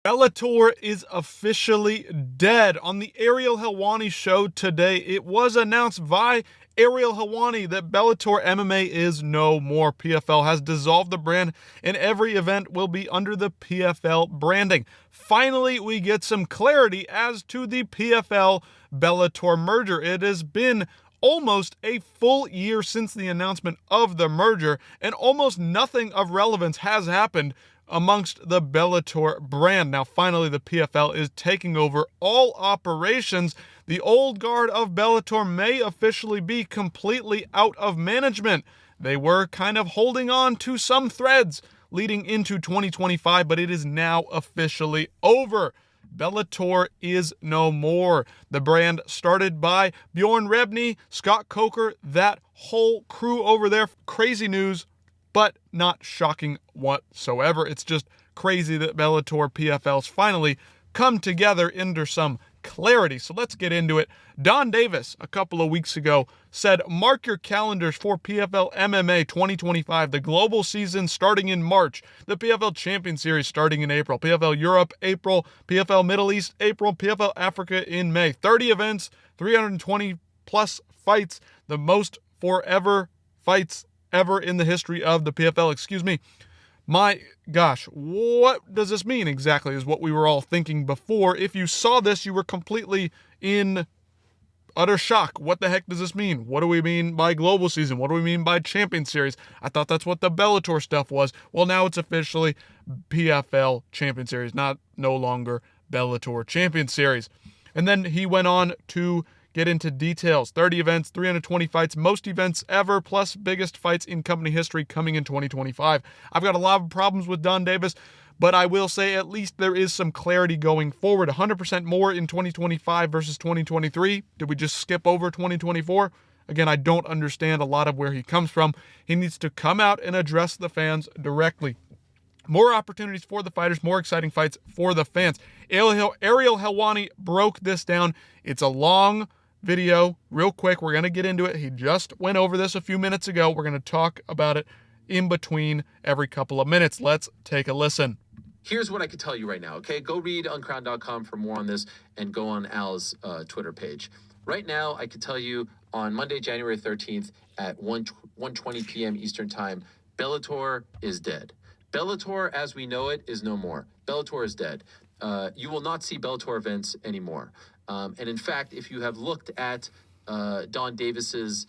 Bellator is officially dead. On the ARIEL HELWANI show today, it was announced by ARIEL HELWANI that Bellator MMA is no more. PFL has dissolved the brand, and every event will be under the PFL branding. Finally, we get some clarity as to the PFL Bellator merger. It has been almost a full year since the announcement of the merger, and almost nothing of relevance has happened amongst the Bellator brand. Now, finally, the PFL is taking over all operations. The old guard of Bellator may officially be completely out of management. They were kind of holding on to some threads leading into 2025, but it is now officially over. Bellator is no more. The brand started by Bjorn Rebney, Scott Coker, that whole crew over there. Crazy news, but not shocking whatsoever. It's just crazy that Bellator PFLs finally come together under some clarity. So let's get into it. Don Davis, a couple of weeks ago, said, mark your calendars for PFL MMA 2025, the global season starting in March, the PFL Champion Series starting in April, PFL Europe, April, PFL Middle East, April, PFL Africa in May. 30 events, 320 plus fights, the most forever fights ever in the history of the PFL. Excuse me. My gosh, what does this mean exactly is what we were all thinking before. If you saw this, you were completely in utter shock. What the heck does this mean? What do we mean by global season? What do we mean by Champion Series? I thought that's what the Bellator stuff was. Well, now it's officially PFL Champion Series, no longer Bellator Champion Series. And then he went on to get into details. 30 events, 320 fights, most events ever, plus biggest fights in company history coming in 2025. I've got a lot of problems with Don Davis, but I will say at least there is some clarity going forward. 100% more in 2025 versus 2023. Did we just skip over 2024? Again, I don't understand a lot of where he comes from. He needs to come out and address the fans directly. More opportunities for the fighters, more exciting fights for the fans. ARIEL HELWANI broke this down. It's a long video. Real quick, we're going to get into it. He just went over this a few minutes ago. We're going to talk about it in between every couple of minutes. Let's take a listen. Here's what I could tell you right now, okay? Go read uncrown.com for more on this and go on Al's Twitter page. Right now, I could tell you on Monday, January 13th at 1:20 p.m. Eastern Time, Bellator is dead. Bellator, as we know it, is no more. Bellator is dead. You will not see Bellator events anymore. And in fact, if you have looked at Don Davis's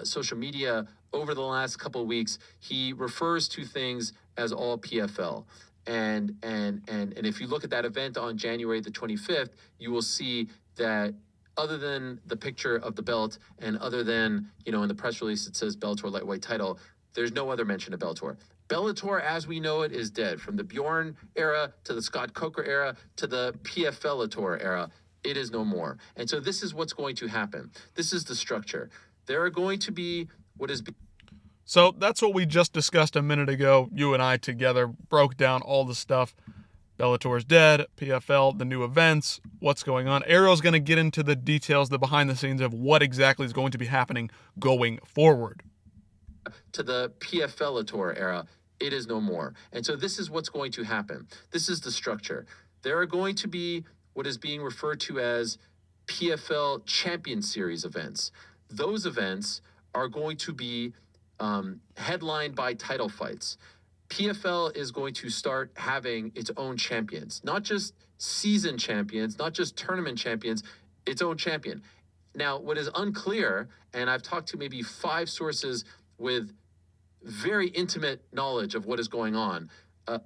social media over the last couple of weeks, he refers to things as all PFL. And if you look at that event on January the 25th, you will see that other than the picture of the belt and other than, in the press release it says Bellator lightweight title, there's no other mention of Bellator. Bellator, as we know it, is dead. From the Bjorn era to the Scott Coker era to the PFLator era, it is no more. And so this is what's going to happen. This is the structure. There are going to be So that's what we just discussed a minute ago. You and I together broke down all the stuff. Bellator's dead, PFL, the new events, what's going on. ARIEL's going to get into the details, the behind the scenes of what exactly is going to be happening going forward. To the PFLator era, it is no more. And so this is what's going to happen. This is the structure. There are going to be what is being referred to as PFL Champion Series events. Those events are going to be headlined by title fights. PFL is going to start having its own champions, not just season champions, not just tournament champions, its own champion. Now, what is unclear, and I've talked to maybe 5 sources with very intimate knowledge of what is going on,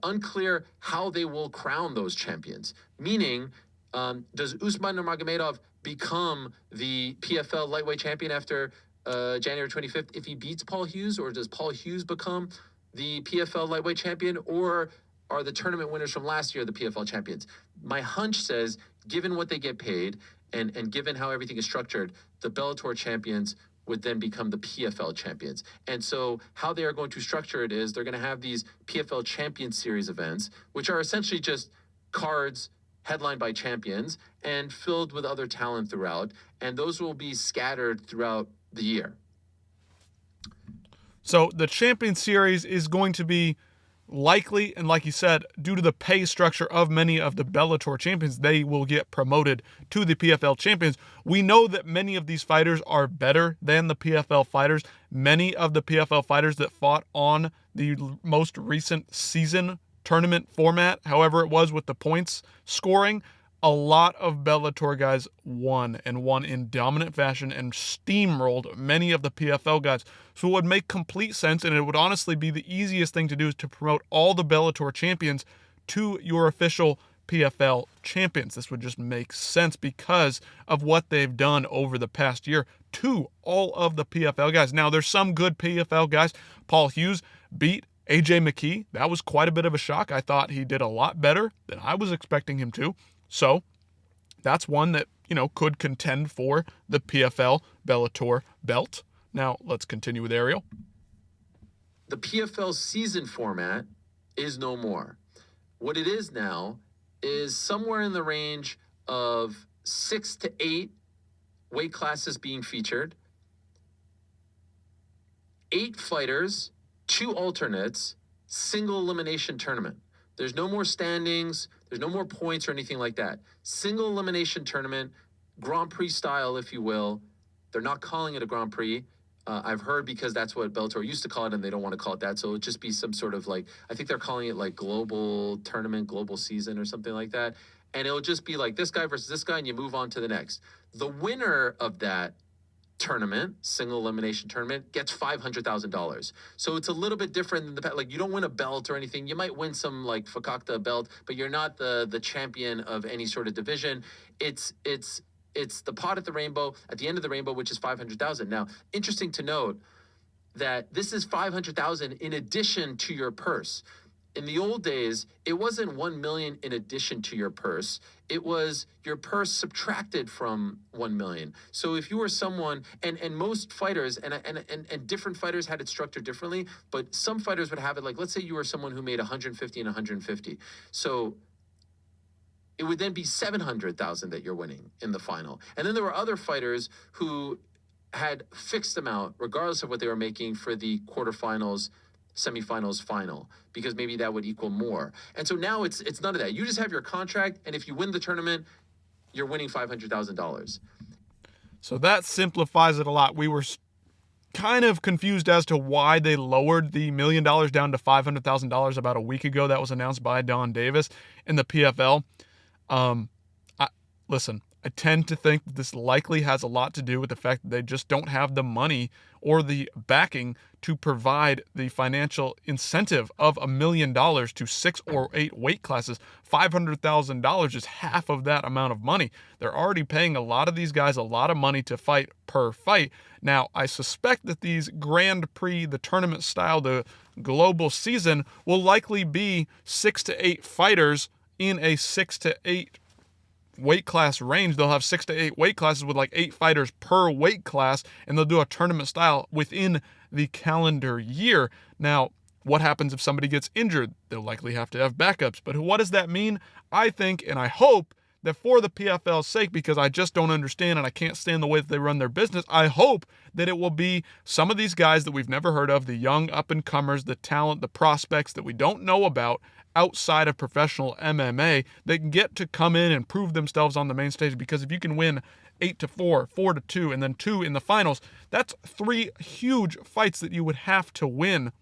unclear how they will crown those champions. Meaning, does Usman Nurmagomedov become the PFL lightweight champion after January 25th if he beats Paul Hughes, or does Paul Hughes become the PFL lightweight champion, or are the tournament winners from last year the PFL champions? My hunch says, given what they get paid and given how everything is structured, the Bellator champions would then become the PFL champions. And so how they are going to structure it is they're going to have these PFL Champion Series events, which are essentially just cards headlined by champions and filled with other talent throughout. And those will be scattered throughout the year. So the Champion Series is going to be likely, and like you said, due to the pay structure of many of the Bellator champions, they will get promoted to the PFL champions. We know that many of these fighters are better than the PFL fighters. Many of the PFL fighters that fought on the most recent season tournament format, however it was with the points scoring, a lot of Bellator guys won in dominant fashion and steamrolled many of the PFL guys. So it would make complete sense, and it would honestly be the easiest thing to do, is to promote all the Bellator champions to your official PFL champions. This would just make sense because of what they've done over the past year to all of the PFL guys. Now, there's some good PFL guys. Paul Hughes beat AJ McKee. That was quite a bit of a shock. I thought he did a lot better than I was expecting him to. So that's one that, could contend for the PFL Bellator belt. Now, let's continue with Ariel. The PFL season format is no more. What it is now is somewhere in the range of 6 to 8 weight classes being featured, 8 fighters, 2 alternates, single elimination tournament. There's no more standings. There's no more points or anything like that. Single elimination tournament, Grand Prix style, if you will. They're not calling it a Grand Prix. I've heard, because that's what Bellator used to call it, and they don't want to call it that. So it'll just be some sort of I think they're calling it like global tournament, global season or something like that. And it'll just be like this guy versus this guy, and you move on to the next. The winner of that tournament, single elimination tournament, gets $500,000. So it's a little bit different than you don't win a belt or anything. You might win some Fakakta belt, but you're not the champion of any sort of division. It's the pot at the end of the rainbow, which is $500,000. Now, interesting to note that this is $500,000 in addition to your purse. In the old days, it wasn't 1 million in addition to your purse. It was your purse subtracted from 1 million. So if you were someone, and most fighters, and different fighters had it structured differently, but some fighters would have it let's say you were someone who made 150 and 150. So it would then be 700,000 that you're winning in the final. And then there were other fighters who had fixed amount, regardless of what they were making, for the quarterfinals, semifinals, final, because maybe that would equal more. And so now it's none of that. You just have your contract, and if you win the tournament, you're winning $500,000. So that simplifies it a lot. We were kind of confused as to why they lowered the $1 million down to $500,000 about a week ago. That was announced by Don Davis in the PFL. Listen, I tend to think that this likely has a lot to do with the fact that they just don't have the money or the backing to provide the financial incentive of $1 million to 6 or 8 weight classes. $500,000 is half of that amount of money. They're already paying a lot of these guys a lot of money to fight per fight. Now, I suspect that these Grand Prix, the tournament style, the global season, will likely be 6 to 8 fighters in a 6 to 8 weight class range. They'll have 6 to 8 weight classes with 8 fighters per weight class, and they'll do a tournament style within the calendar year. Now, what happens if somebody gets injured? They'll likely have to have backups. But what does that mean? I think, and I hope, that for the PFL's sake, because I just don't understand and I can't stand the way that they run their business, I hope that it will be some of these guys that we've never heard of, the young up-and-comers, the talent, the prospects that we don't know about outside of professional MMA, that can get to come in and prove themselves on the main stage. Because if you can win 8-4, 4-2, and then 2 in the finals, that's 3 huge fights that you would have to win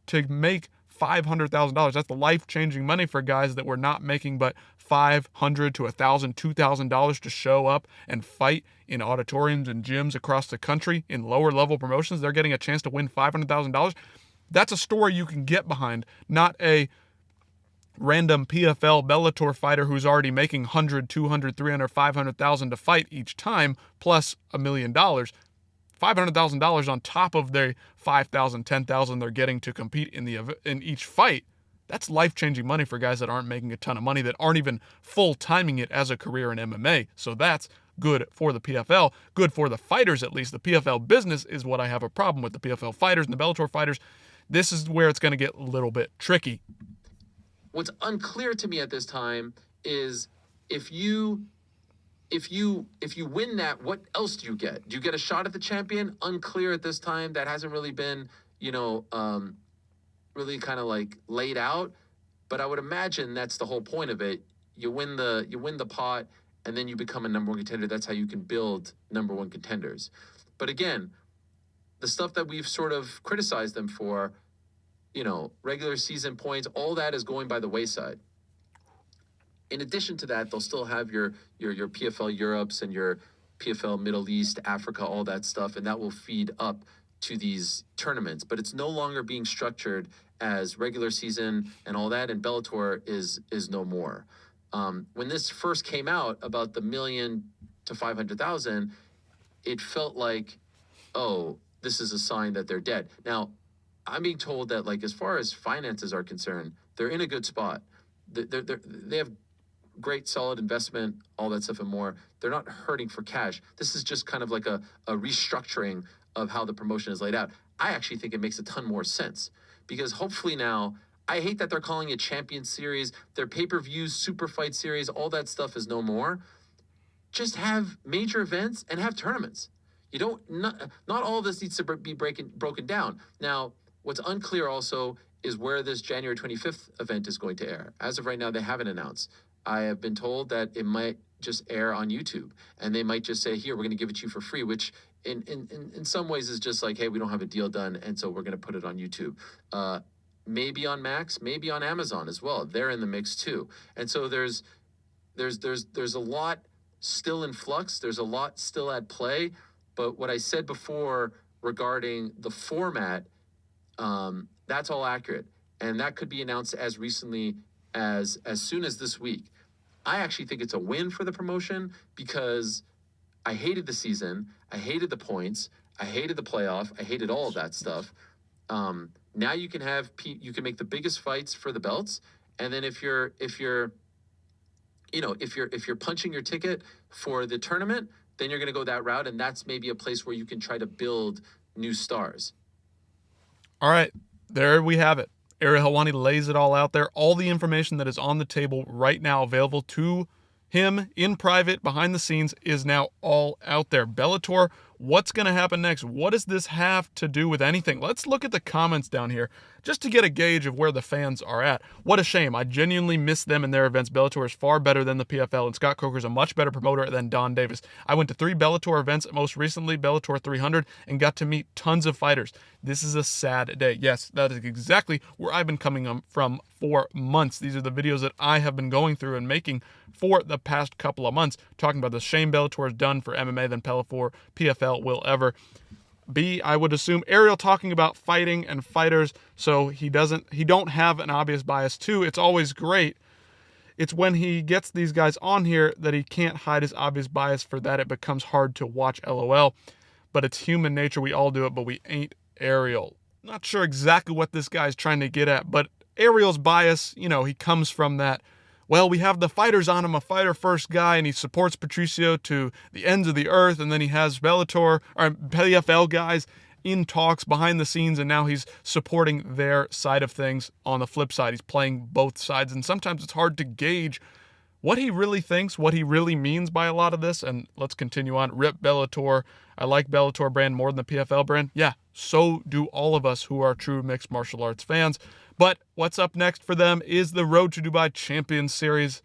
to make $500,000. That's the life-changing money for guys that were not making but $500 to $1,000, $2,000 to show up and fight in auditoriums and gyms across the country in lower-level promotions. They're getting a chance to win $500,000. That's a story you can get behind, not a random PFL Bellator fighter who's already making $100, $200, $300, $500,000 to fight each time, plus $1 million. $500,000 on top of their $5,000, $10,000 they're getting to compete in each fight. That's life-changing money for guys that aren't making a ton of money, that aren't even full-timing it as a career in MMA. So that's good for the PFL, good for the fighters at least. The PFL business is what I have a problem with. The PFL fighters and the Bellator fighters, this is where it's going to get a little bit tricky. What's unclear to me at this time is if you win that, what else do you get? Do you get a shot at the champion? Unclear at this time. That hasn't really been, really kind of like laid out, but I would imagine that's the whole point of it. You win the pot, and then you become a number one contender. That's how you can build number one contenders. But again, the stuff that we've sort of criticized them for, regular season points, all that is going by the wayside. In addition to that, they'll still have your PFL Europes and your PFL Middle East, Africa, all that stuff, and that will feed up to these tournaments. But it's no longer being structured as regular season and all that, and Bellator is no more. When this first came out about the 1 million to 500,000, it felt like, oh, this is a sign that they're dead. Now, I'm being told that, like, as far as finances are concerned, they're in a good spot. They have great, solid investment, all that stuff and more. They're not hurting for cash. This is just kind of like a restructuring of how the promotion is laid out. I actually think it makes a ton more sense because hopefully now, I hate that they're calling it Champion Series. Their pay-per-views, Super Fight Series, all that stuff is no more. Just have major events and have tournaments. You don't, not all of this needs to be broken down. Now, what's unclear also is where this January 25th event is going to air. As of right now, they haven't announced. I have been told that it might just air on YouTube, and they might just say, here, we're going to give it to you for free, which in some ways is just like, hey, we don't have a deal done, and so we're going to put it on YouTube. Maybe on Max, maybe on Amazon as well. They're in the mix too. And so there's a lot still in flux. There's a lot still at play. But what I said before regarding the format, that's all accurate. And that could be announced as recently as soon as this week. I actually think it's a win for the promotion because I hated the season. I hated the points. I hated the playoff. I hated all of that stuff. Now you can make the biggest fights for the belts, and then if you're punching your ticket for the tournament, then you're going to go that route, and that's maybe a place where you can try to build new stars. All right, there we have it. Ariel Helwani lays it all out there. All the information that is on the table right now available to him in private, behind the scenes, is now all out there. Bellator, what's going to happen next? What does this have to do with anything? Let's look at the comments down here just to get a gauge of where the fans are at. What a shame. I genuinely miss them and their events. Bellator is far better than the PFL, and Scott Coker is a much better promoter than Don Davis. I went to 3 Bellator events, most recently Bellator 300, and got to meet tons of fighters. This is a sad day. Yes, that is exactly where I've been coming from for months. These are the videos that I have been going through and making for the past couple of months, talking about the shame Bellator has done for MMA than PFL will ever be. I would assume Ariel talking about fighting and fighters, so he don't have an obvious bias too. It's always great. It's when he gets these guys on here that he can't hide his obvious bias. For that, it becomes hard to watch, LOL. But it's human nature. We all do it, but we ain't Ariel. Not sure exactly what this guy's trying to get at, but Ariel's bias, he comes from that, well, we have the fighters on him, a fighter first guy, and he supports Patricio to the ends of the earth, and then he has Bellator or PFL guys in talks behind the scenes, and now he's supporting their side of things on the flip side. He's playing both sides, and sometimes it's hard to gauge what he really thinks, what he really means by a lot of this. And let's continue on. Rip Bellator. I like Bellator brand more than the PFL brand. Yeah, so do all of us who are true mixed martial arts fans. But what's up next for them is the Road to Dubai Champions Series.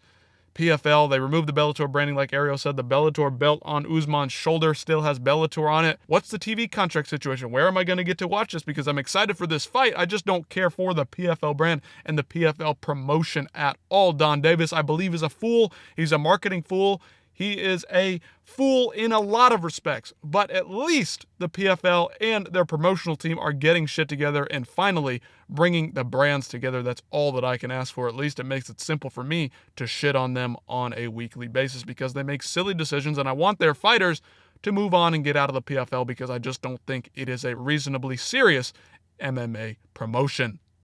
PFL, they removed the Bellator branding like Ariel said. The Bellator belt on Usman's shoulder still has Bellator on it. What's the TV contract situation? Where am I going to get to watch this? Because I'm excited for this fight. I just don't care for the PFL brand and the PFL promotion at all. Don Davis, I believe, is a fool. He's a marketing fool. He is a fool in a lot of respects, but at least the PFL and their promotional team are getting shit together and finally bringing the brands together. That's all that I can ask for. At least it makes it simple for me to shit on them on a weekly basis because they make silly decisions, and I want their fighters to move on and get out of the PFL because I just don't think it is a reasonably serious MMA promotion.